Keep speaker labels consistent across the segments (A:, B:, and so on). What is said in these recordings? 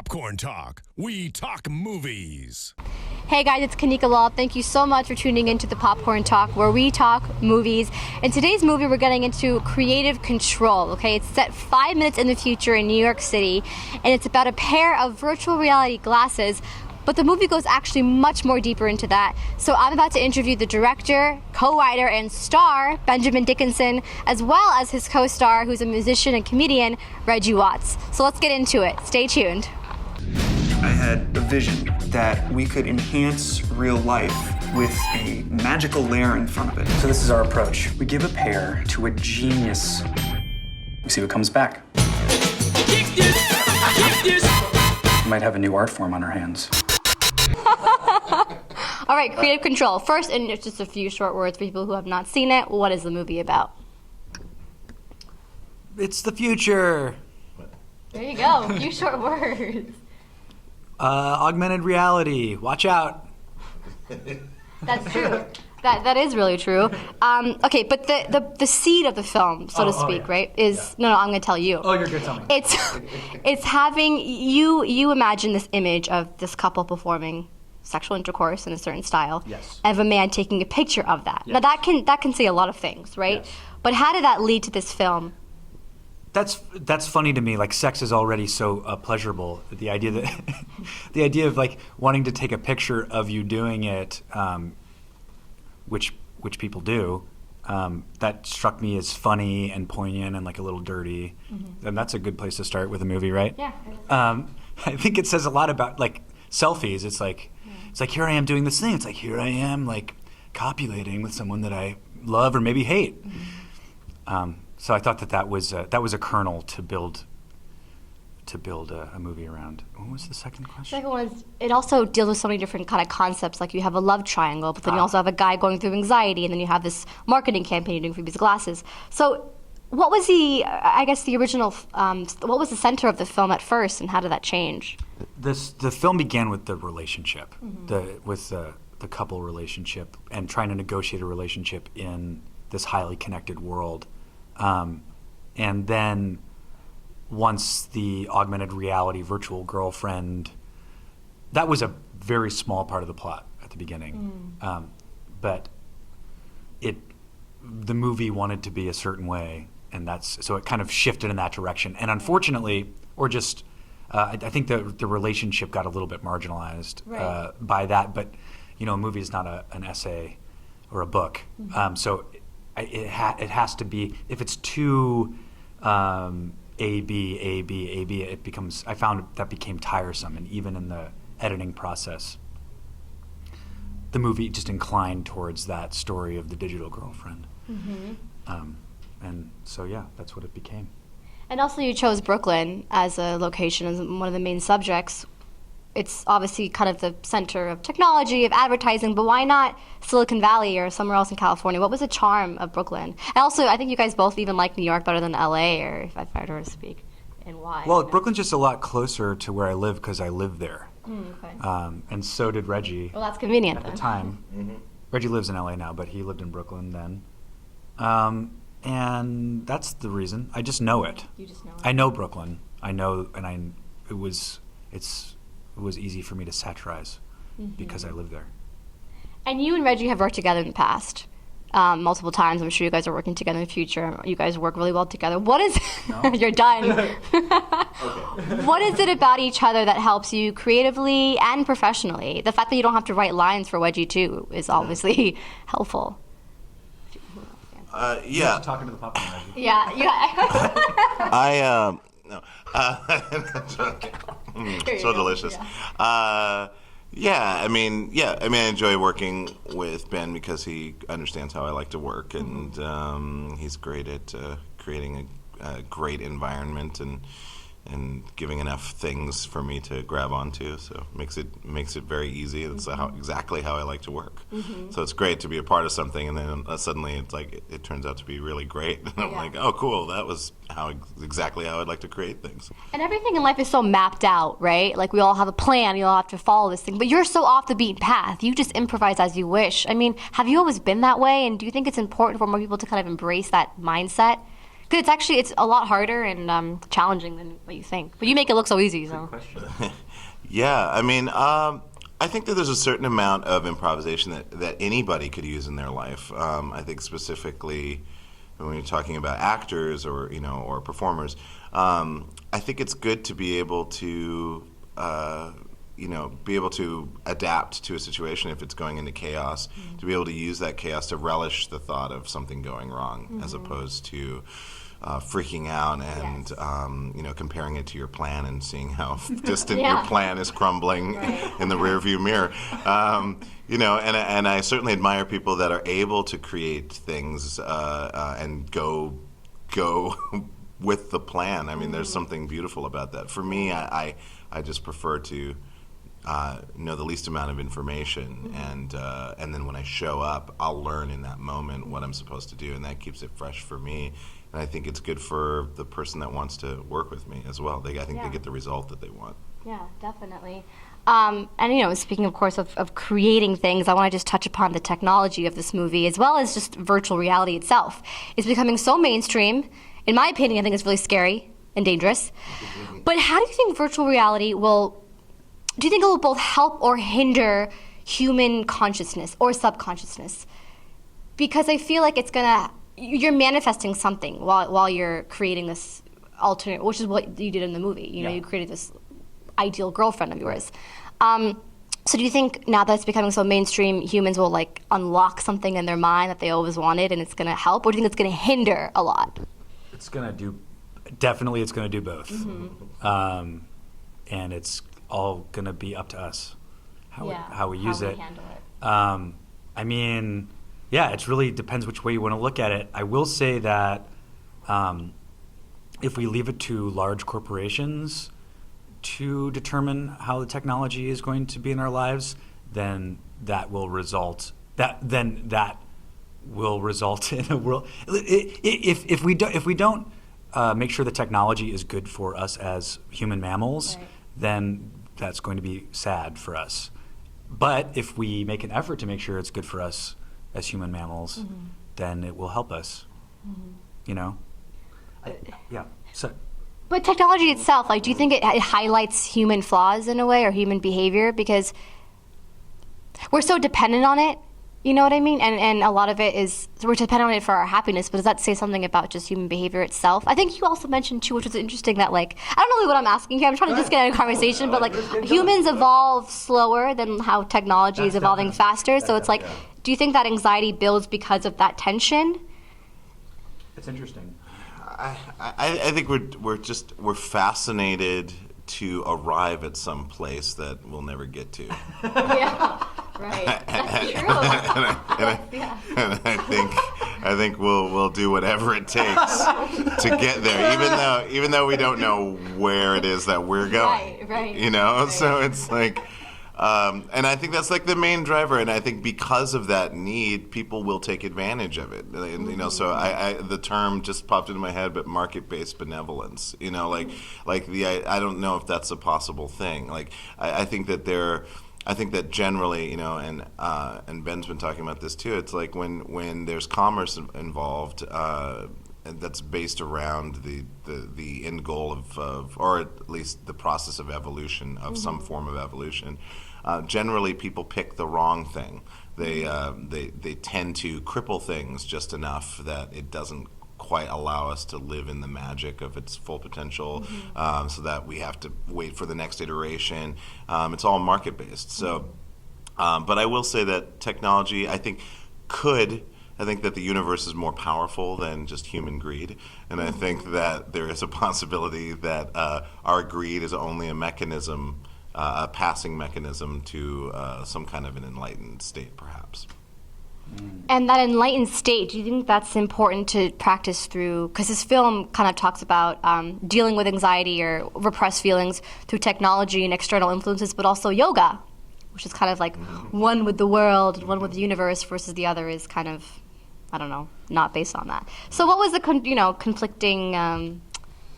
A: Popcorn Talk. We talk movies.
B: Hey guys, it's Kanika Lal. Thank you so much for tuning into the Popcorn Talk, where we talk movies. In today's movie, we're getting into creative control, okay? It's set 5 minutes in the future in New York City, and it's about a pair of virtual reality glasses, but the movie goes actually much more deeper into that. So I'm about to interview the director, co-writer, and star, Benjamin Dickinson, as well as his co-star, who's a musician and comedian, Reggie Watts. So let's get into it. Stay tuned.
C: I had a vision that we could enhance real life with a magical layer in front of it. So this is our approach. We give a pair to a genius. We see what comes back. We might have a new art form on our hands.
B: All right, creative control. First, in just a few short words for people who have not seen it, what is the movie about?
C: It's the future.
B: There you go, a few short words.
C: Augmented reality. Watch out.
B: That's true. That is really true. Okay, but the seed of the film, so to speak, right, is no, I'm going to tell you.
C: Oh, you're good. Tell me.
B: It's having you imagine this image of this couple performing sexual intercourse in a certain style,
C: yes,
B: of a man taking a picture of that.
C: Yes.
B: Now that can say a lot of things, right?
C: Yes.
B: But how did that lead to this film?
C: That's funny to me. Like, sex is already so pleasurable. The idea that the idea of like wanting to take a picture of you doing it, which people do, that struck me as funny and poignant and like a little dirty. Mm-hmm. And that's a good place to start with a movie, right?
B: Yeah.
C: I think it says a lot about like selfies. It's like here I am doing this thing. It's like here I am like copulating with someone that I love or maybe hate. Mm-hmm. So I thought that was a kernel to build a movie around. What was the second question?
B: The second one is, it also deals with so many different kind of concepts. Like, you have a love triangle, but then you also have a guy going through anxiety, and then you have this marketing campaign you're doing for these glasses. So what was the original, what was the center of the film at first, and how did that change?
C: The film began with the relationship,
B: mm-hmm.
C: with the couple relationship, and trying to negotiate a relationship in this highly connected world. And then once the augmented reality virtual girlfriend, that was a very small part of the plot at the beginning. But the movie wanted to be a certain way, and so it kind of shifted in that direction. And unfortunately, or just, I think the relationship got a little bit marginalized by that. But, a movie is not an essay or a book. Mm-hmm. So it has to be, if it's too A, B, it becomes, I found that became tiresome. And even in the editing process, the movie just inclined towards that story of the digital girlfriend. Mm-hmm. And so, yeah, that's what it became.
B: And also you chose Brooklyn as a location, as one of the main subjects. It's obviously kind of the center of technology, of advertising, but why not Silicon Valley or somewhere else in California? What was the charm of Brooklyn? And also, I think you guys both even like New York better than LA, or if I were to speak, and why?
C: Well, Brooklyn's just a lot closer to where I live because I live there.
B: Okay.
C: And so did Reggie.
B: Well, that's convenient
C: at
B: then.
C: the time. Mm-hmm. Reggie lives in LA now, but he lived in Brooklyn then. And that's the reason. I just know it.
B: You just know it.
C: I know Brooklyn. I know, and it was easy for me to satirize because I live there. And
B: you and Reggie have worked together in the past multiple times. I'm sure you guys are working together in the future. You guys work really well together. What is You're done. What is it about each other that helps you creatively and professionally? The fact that you don't have to write lines for Reggie too is obviously helpful.
D: Yeah.
C: Talking to the popcorn, Reggie.
B: Yeah.
D: No. So delicious. Yeah. I mean, I enjoy working with Ben because he understands how I like to work, and he's great at creating a great environment and giving enough things for me to grab onto. So makes it very easy. That's exactly how I like to work. So it's great to be a part of something, and then suddenly it's like it turns out to be really great. And I'm like, oh, cool. That was exactly how I'd like to create things.
B: And everything in life is so mapped out, right? Like, we all have a plan. You all have to follow this thing. But you're so off the beaten path. You just improvise as you wish. I mean, have you always been that way? And do you think it's important for more people to kind of embrace that mindset? Because it's a lot harder and challenging than what you think. But you make it look so easy. So.
C: Good question.
D: Yeah, I mean, I think that there's a certain amount of improvisation that anybody could use in their life. I think specifically when you're talking about actors or performers, I think it's good to be able to adapt to a situation if it's going into chaos, to be able to use that chaos to relish the thought of something going wrong, as opposed to freaking out and comparing it to your plan and seeing how distant your plan is crumbling in the rearview mirror. And I certainly admire people that are able to create things and go with the plan. I mean, there's something beautiful about that. For me, I just prefer to know the least amount of information, and then when I show up, I'll learn in that moment what I'm supposed to do, and that keeps it fresh for me. And I think it's good for the person that wants to work with me as well. I think they get the result that they want.
B: Yeah, definitely. And speaking, of course, of creating things, I want to just touch upon the technology of this movie, as well as just virtual reality itself. It's becoming so mainstream. In my opinion, I think it's really scary and dangerous. But how do you think virtual reality do you think it will both help or hinder human consciousness or subconsciousness? Because I feel like you're manifesting something while you're creating this alternate, which is what you did in the movie. You created this ideal girlfriend of yours. So do you think now that it's becoming so mainstream, humans will unlock something in their mind that they always wanted, and it's going to help, or do you think it's going to hinder a lot?
C: It's going to do both. And it's all going to be up to us how we use it.
B: Handle it.
C: I mean, it really depends which way you want to look at it. I will say that if we leave it to large corporations to determine how the technology is going to be in our lives, then that will result in a world. If we don't make sure the technology is good for us as human mammals, then that's going to be sad for us. But if we make an effort to make sure it's good for us as human mammals, then it will help us. So.
B: But technology itself, do you think it highlights human flaws in a way, or human behavior? Because we're so dependent on it, you know what I mean? And a lot of it is, we're dependent on it for our happiness, but does that say something about just human behavior itself? I think you also mentioned, too, which was interesting, that, I don't know really what I'm asking here. I'm trying to just get out of conversation, but, humans evolve slower than how technology is evolving faster. So it's do you think that anxiety builds because of that tension?
C: It's interesting.
D: I think we're fascinated to arrive at some place that we'll never get to.
B: Yeah, right. That's true.
D: And I think we'll do whatever it takes to get there, even though we don't know where it is that we're going.
B: Right.
D: So it's and I think that's the main driver, and I think because of that need, people will take advantage of it. And, so the term just popped into my head, but market-based benevolence. I don't know if that's a possible thing. I think that generally, and Ben's been talking about this too. It's when there's commerce involved. And that's based around the end goal of or at least the process of evolution, of some form of evolution. Generally, people pick the wrong thing. They tend to cripple things just enough that it doesn't quite allow us to live in the magic of its full potential, so that we have to wait for the next iteration. It's all market-based. So, but I will say that technology, I think that the universe is more powerful than just human greed, and I think that there is a possibility that our greed is only a mechanism, a passing mechanism to some kind of an enlightened state, perhaps.
B: And that enlightened state, do you think that's important to practice through, because this film kind of talks about dealing with anxiety or repressed feelings through technology and external influences, but also yoga, which is kind of one with the world, one with the universe, versus the other is kind of, I don't know, not based on that. So what was the conflicting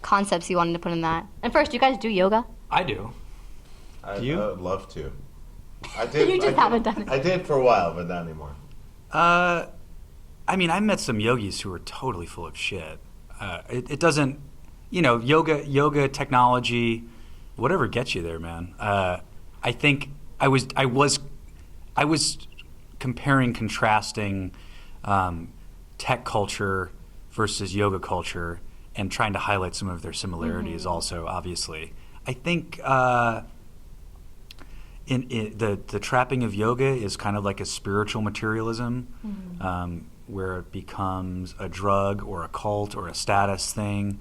B: concepts you wanted to put in that? And first, do you guys do yoga?
C: I do.
D: I would love to. I did.
B: You just haven't done it.
D: I did for a while, but not anymore.
C: I met some yogis who were totally full of shit. It doesn't, yoga technology, whatever gets you there, man. I think I was contrasting tech culture versus yoga culture and trying to highlight some of their similarities also, obviously. I think the trapping of yoga is kind of like a spiritual materialism, where it becomes a drug or a cult or a status thing,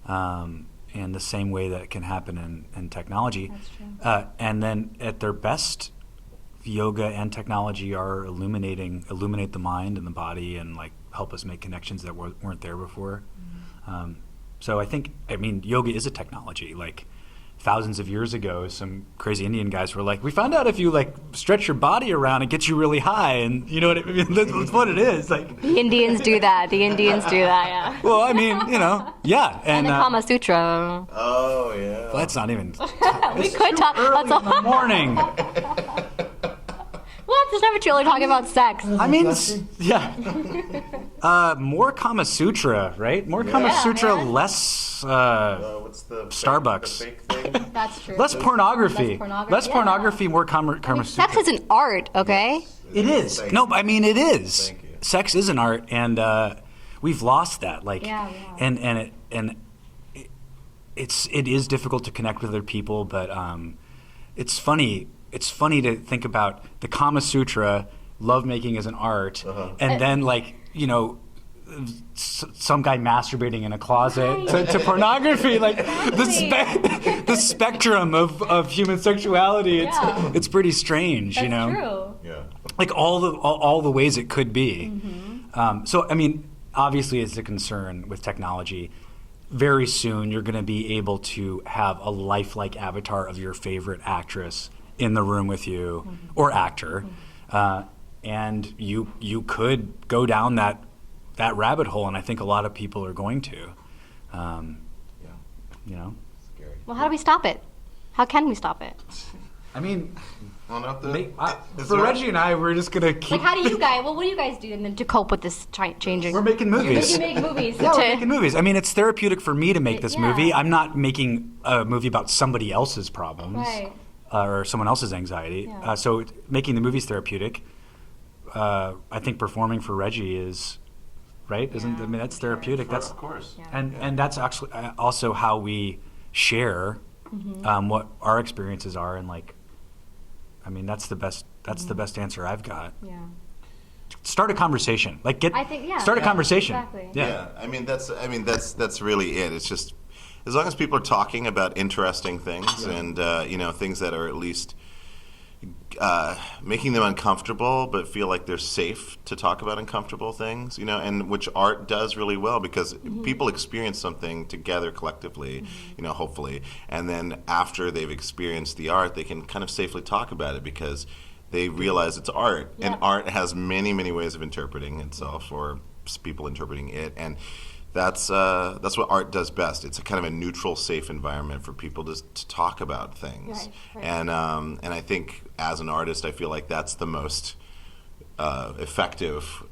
C: in the same way that it can happen in technology.
B: That's true.
C: And then at their best, yoga and technology are illuminate the mind and the body and like help us make connections that weren't there before. So I mean, yoga is a technology. Like thousands of years ago, some crazy Indian guys were like, we found out if you like stretch your body around, it gets you really high. And you know what I mean? That's what it is. Like
B: The Indians do that. Yeah.
C: well, I mean, yeah.
B: And the Kama Sutra.
D: Oh yeah.
C: Well, that's not even.
B: We could talk.
C: Early in the morning.
B: What? There's never too early talking about sex.
C: I mean, yeah. More Kama Sutra, right? More Kama Sutra,
B: man.
C: less
D: What's the
C: Starbucks.
D: The fake thing?
B: That's true.
C: less pornography.
B: Less pornography,
C: More Kama Sutra.
B: Sex is an art, okay?
C: It is.
D: Thank
C: No,
D: you.
C: I mean it is.
D: Thank you.
C: Sex is an art, and we've lost that. Like,
B: Yeah, we have.
C: and it is difficult to connect with other people, but it's funny. It's funny to think about the Kama Sutra, lovemaking as an art, and then like some guy masturbating in a closet to pornography, like the spectrum of human sexuality. It's pretty strange,
B: That's
C: know.
B: true.
D: Yeah.
C: Like all the ways it could be. So I mean, obviously, it's a concern with technology. Very soon, you're going to be able to have a lifelike avatar of your favorite actress in the room with you, or actor, and you could go down that rabbit hole, and I think a lot of people are going to.
D: Scary.
B: Well, how do we stop it? How can we stop it?
C: I mean,
D: Well, not the, is
C: for
D: there-
C: Reggie and I, we're just gonna keep.
B: Like, how do you guys? Well, what do you guys do then to cope with this changing?
C: We're making movies.
B: You make movies.
C: Yeah, we're making movies. I mean, it's therapeutic for me to make this
B: Yeah.
C: movie. I'm not making a movie about somebody else's problems.
B: Right.
C: Or someone else's anxiety.
B: Yeah.
C: So making the movie's therapeutic. I think performing for Reggie is, right? Isn't I mean that's therapeutic. That's
D: of course.
B: Yeah.
C: and that's actually also how we share what our experiences are, and like, I mean that's the best answer I've got.
B: Yeah.
C: Start a conversation. Like
B: I think
C: start a conversation.
B: Exactly.
C: Yeah.
D: I mean that's really it. It's just as long as people are talking about interesting things and things that are at least making them uncomfortable, but feel like they're safe to talk about uncomfortable things, and which art does really well because people experience something together collectively, hopefully, and then after they've experienced the art, they can kind of safely talk about it because they realize it's art, and art has many, many ways of interpreting itself or people interpreting it, and that's what art does best. It's a kind of a neutral, safe environment for people to talk about things.
B: Right.
D: And I think as an artist, I feel like that's the most effective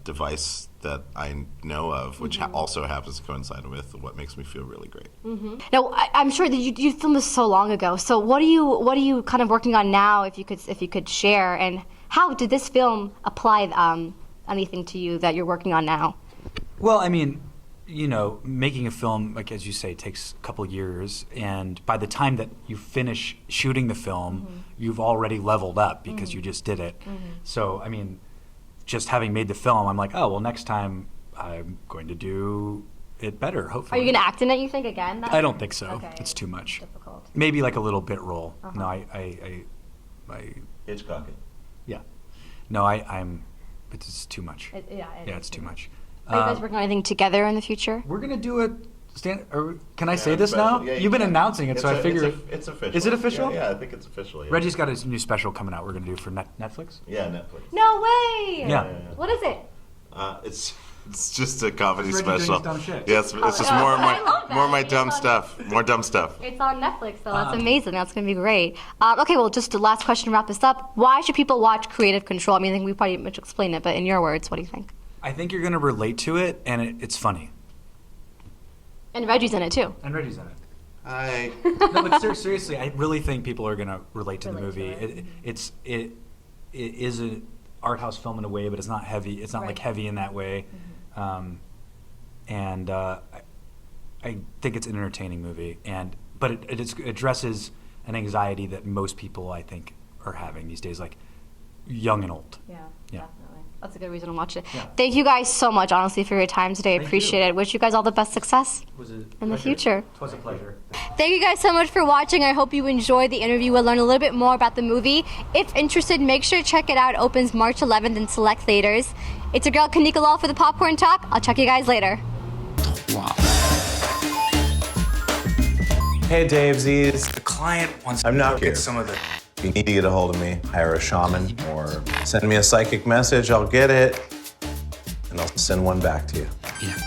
D: device that I know of, which also happens to coincide with what makes me feel really great.
B: Now, I'm sure that you filmed this so long ago. So what are you kind of working on now? If you could share, and how did this film apply anything to you that you're working on now?
C: Well, I mean, making a film, like as you say, takes a couple years, and by the time that you finish shooting the film, you've already leveled up because you just did it. So, I mean, just having made the film, I'm like, oh, well, next time I'm going to do it better,
B: Are
C: hopefully.
B: you going to act in it, you think, again?
C: I don't think so.
B: Okay.
C: It's too much.
B: Difficult.
C: Maybe like a little bit role. No, I
D: Hitchcock it.
C: yeah. No, it's too much.
B: Yeah,
C: It's too much.
B: Are you guys working on anything together in the future?
C: We're gonna do it. Can I say this now?
D: Yeah,
C: You've been announcing it, so I figure.
D: it's official.
C: Is it official?
D: Yeah, I think it's official. Yeah.
C: Reggie's got his new special coming out. We're gonna do for Netflix.
D: Yeah, Netflix.
B: No way!
C: Yeah.
B: What is it?
D: It's just a comedy
C: Reggie doing
D: special.
C: his dumb shit.
D: Yeah, it's just
B: Oh,
D: more of
B: I love that.
D: more of my
B: It's
D: dumb
B: on-
D: stuff. More dumb stuff.
B: It's on Netflix, so that's amazing. That's going to be great. Okay, well, just the last question to wrap this up. Why should people watch Creative Control? I mean, I think we pretty much explained it, but in your words, what do you think?
C: I think you're gonna relate to it, and it's funny.
B: And Reggie's in it too.
C: And Reggie's in it.
D: I
C: No, but seriously, I really think people are gonna relate to the movie. It is an art house film in a way, but it's not heavy. It's not like heavy in that way. And I think it's an entertaining movie, but it addresses an anxiety that most people, I think, are having these days, like young and old.
B: Yeah,
C: Yeah.
B: definitely. That's a good reason to watch it.
C: Yeah.
B: Thank you guys so much, honestly, for your time today. I
C: Thank
B: appreciate
C: you.
B: it. Wish you guys all the best success
C: Was it
B: in the future.
C: It was a pleasure.
B: Thank you guys so much for watching. I hope you enjoyed the interview. We'll learn a little bit more about the movie. If interested, make sure to check it out. It opens March 11th in select theaters. It's your girl, Kanika Lal, for the Popcorn Talk. I'll check you guys later.
E: Wow.
F: Hey, Davesies.
E: The client wants
F: I'm
E: to
F: not
E: look
F: here.
E: at some of the.
F: If you need to get a hold of me, hire a shaman or send me a psychic message. I'll get it, and I'll send one back to you.
E: Yeah.